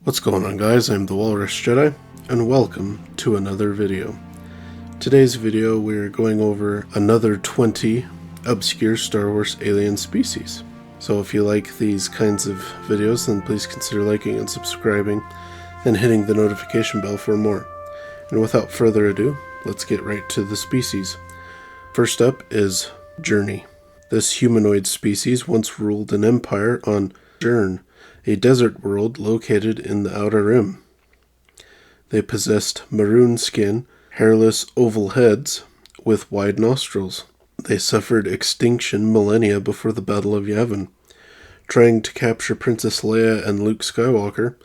What's going on, guys? I'm the Walrus Jedi, and welcome to another video. Today's video we're going over another 20 obscure Star Wars alien species. So if you like these kinds of videos, then please consider liking and subscribing and hitting the notification bell for more. And without further ado, let's get right to the species. First up is Jerni. This humanoid species once ruled an empire on Jerni, a desert world located in the Outer Rim. They possessed maroon skin, hairless oval heads, with wide nostrils. They suffered extinction millennia before the Battle of Yavin. Trying to capture Princess Leia and Luke Skywalker,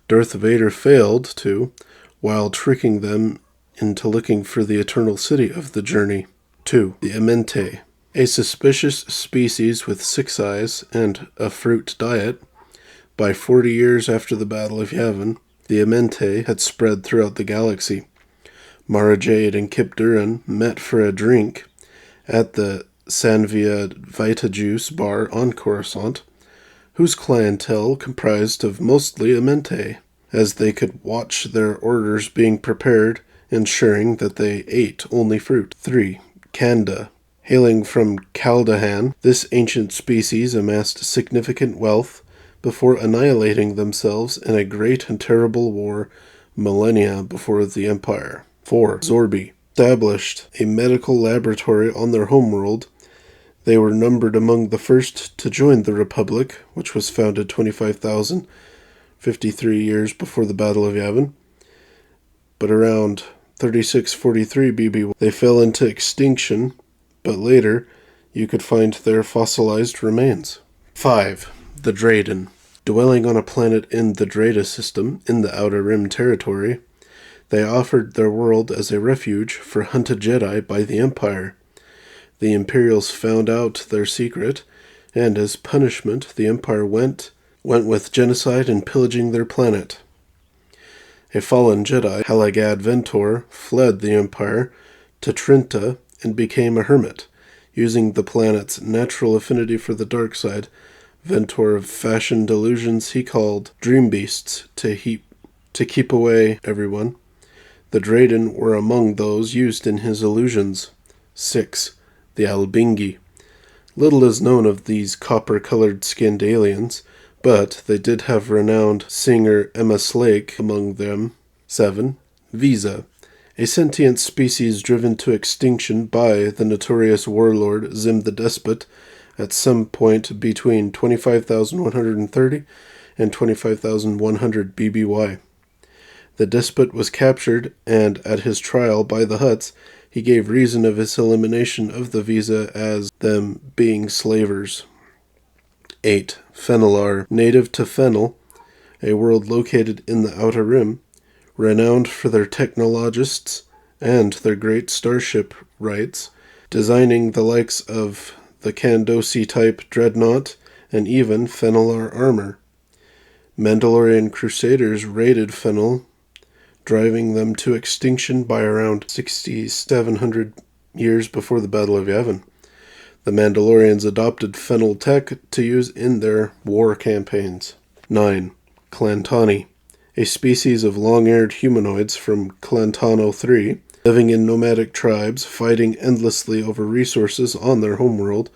Darth Vader failed to, while tricking them into looking for the Eternal City of the Jerni. 2. The Emente, a suspicious species with 6 eyes and a fruit diet. By 40 years after the Battle of Yavin, the Emente had spread throughout the galaxy. Mara Jade and Kip Duran met for a drink at the Sanvia Vita Juice bar on Coruscant, whose clientele comprised of mostly Emente, as they could watch their orders being prepared, ensuring that they ate only fruit. 3. Kanduh. Hailing from Caldahan, this ancient species amassed significant wealth before annihilating themselves in a great and terrible war millennia before the Empire. 4. Tzorbi. Established a medical laboratory on their homeworld, they were numbered among the first to join the Republic, which was founded 25,053 years before the Battle of Yavin. But around 3643 BB, they fell into extinction, but later you could find their fossilized remains. 5. The Dradan. Dwelling on a planet in the Dradan system in the Outer Rim territory, they offered their world as a refuge for hunted Jedi by the Empire. The Imperials found out their secret, and as punishment, the Empire went with genocide and pillaging their planet. A fallen Jedi, Halagad Ventor, fled the Empire to Trinta and became a hermit, using the planet's natural affinity for the dark side. Ventor fashioned illusions he called dream beasts to keep away everyone. The Dradan were among those used in his illusions. 6. The Albingi. Little is known of these copper-colored skinned aliens, but they did have renowned singer Emma Slake among them. 7. Veeza. A sentient species driven to extinction by the notorious warlord Zim the Despot at some point between 25,130 and 25,100 BBY. The despot was captured, and at his trial by the Hutts, he gave reason of his elimination of the Veeza as them being slavers. 8. Fenelar. Native to Fenel, a world located in the Outer Rim, renowned for their technologists and their great starship rights, designing the likes of the Kanduh-type dreadnought, and even Fenelar armor. Mandalorian crusaders raided Fenel, driving them to extinction by around 6,700 years before the Battle of Yavin. The Mandalorians adopted Fenel tech to use in their war campaigns. 9. Clantaani. A species of long-haired humanoids from Clantaani 3, living in nomadic tribes, fighting endlessly over resources on their homeworld.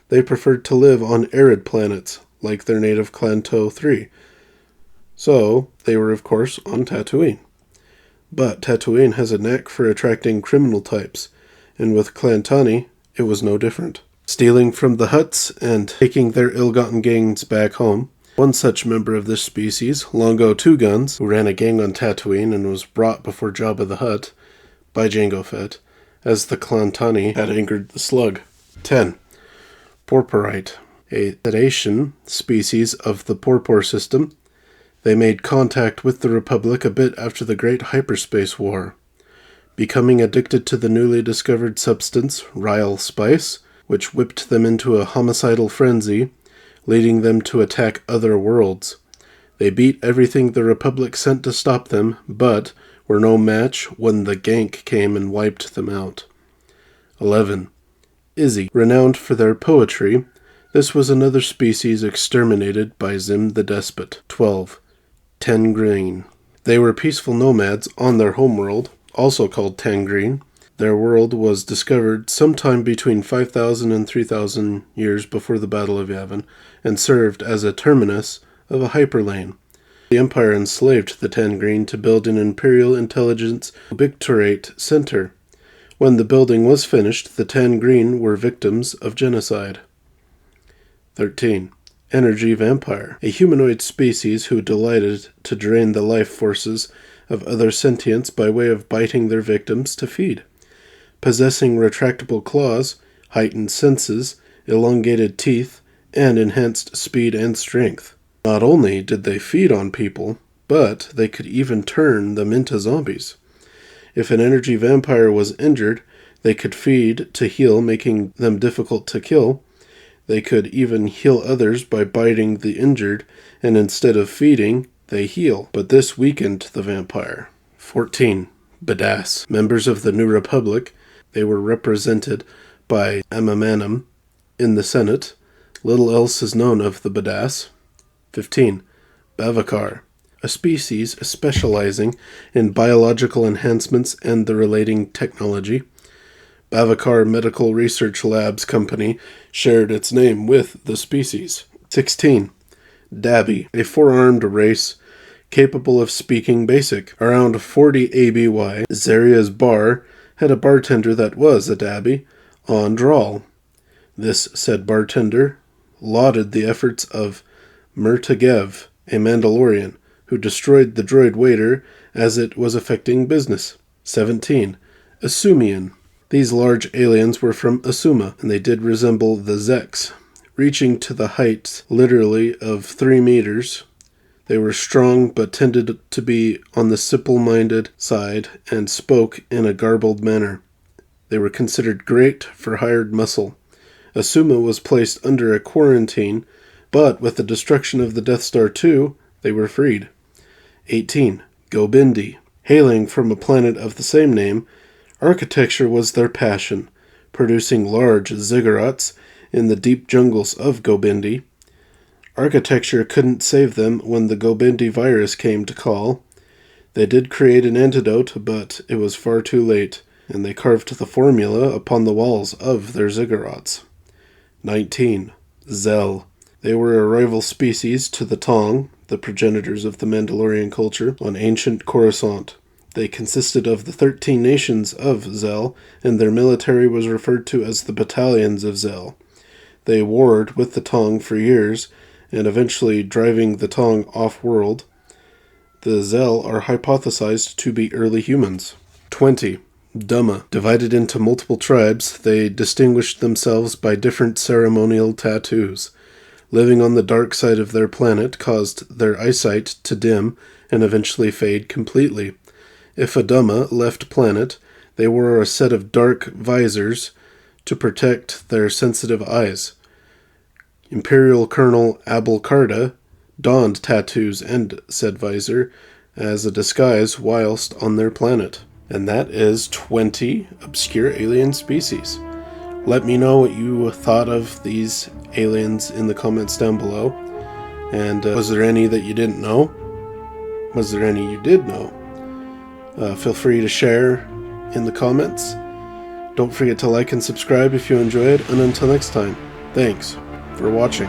They preferred to live on arid planets, like their native Clantaani 3. So, they were of course on Tatooine. But Tatooine has a knack for attracting criminal types, and with Clantaani, it was no different. Stealing from the Hutts and taking their ill-gotten gains back home. One such member of this species, Longo Two Guns, who ran a gang on Tatooine and was brought before Jabba the Hutt by Jango Fett, as the Clantaani had angered the slug. 10. Porporite. A Thetacean species of the Porpor system. They made contact with the Republic a bit after the Great Hyperspace War, becoming addicted to the newly discovered substance, Ryle Spice, which whipped them into a homicidal frenzy, leading them to attack other worlds. They beat everything the Republic sent to stop them, but were no match when the Gank came and wiped them out. 11. Izzy. Renowned for their poetry, this was another species exterminated by Zim the Despot. 12. Tangrene. They were peaceful nomads on their homeworld, also called Tangrene. Their world was discovered sometime between 5,000 and 3,000 years before the Battle of Yavin, and served as a terminus of a hyperlane. The Empire enslaved the Tangrene to build an Imperial Intelligence Obicturate Center. When the building was finished, the Tangrene were victims of genocide. 13. Energy Vampire. A humanoid species who delighted to drain the life forces of other sentients by way of biting their victims to feed. Possessing retractable claws, heightened senses, elongated teeth, and enhanced speed and strength. Not only did they feed on people, but they could even turn them into zombies. If an energy vampire was injured, they could feed to heal, making them difficult to kill. They could even heal others by biting the injured, and instead of feeding, they heal. But this weakened the vampire. 14. Badass. Members of the New Republic. They were represented by Amamanam in the Senate. Little else is known of the Badass. 15. Bavakar. A species specializing in biological enhancements and the relating technology. Bavakar Medical Research Labs Company shared its name with the species. 16. Dabi, a four-armed race capable of speaking Basic. Around 40 ABY, Zaria's bar had a bartender that was a Dabi on Drawl. This said bartender lauded the efforts of Murtagev, a Mandalorian, who destroyed the droid waiter as it was affecting business. 17. Esoomian. These large aliens were from Asuma, and they did resemble the Zeks, reaching to the heights, literally, of 3 meters. They were strong, but tended to be on the simple-minded side, and spoke in a garbled manner. They were considered great for hired muscle. Asuma was placed under a quarantine, but with the destruction of the Death Star 2, they were freed. 18. Gobindi. Hailing from a planet of the same name, architecture was their passion, producing large ziggurats in the deep jungles of Gobindi. Architecture couldn't save them when the Gobindi virus came to call. They did create an antidote, but it was far too late, and they carved the formula upon the walls of their ziggurats. 19. Zhell. They were a rival species to the Tong, the progenitors of the Mandalorian culture, on ancient Coruscant. They consisted of the 13 nations of Zhell, and their military was referred to as the Battalions of Zhell. They warred with the Tong for years, and eventually driving the Tong off-world. The Zhell are hypothesized to be early humans. 20. Duhma. Divided into multiple tribes, they distinguished themselves by different ceremonial tattoos. Living on the dark side of their planet caused their eyesight to dim and eventually fade completely. If a Duhma left planet, they wore a set of dark visors to protect their sensitive eyes. Imperial Colonel Abelkarda donned tattoos and said visor as a disguise whilst on their planet. And that is 20 obscure alien species. Let me know what you thought of these aliens in the comments down below. And was there any that you didn't know? Was there any you did know? Feel free to share in the comments. Don't forget to like and subscribe if you enjoyed. And until next time, thanks for watching.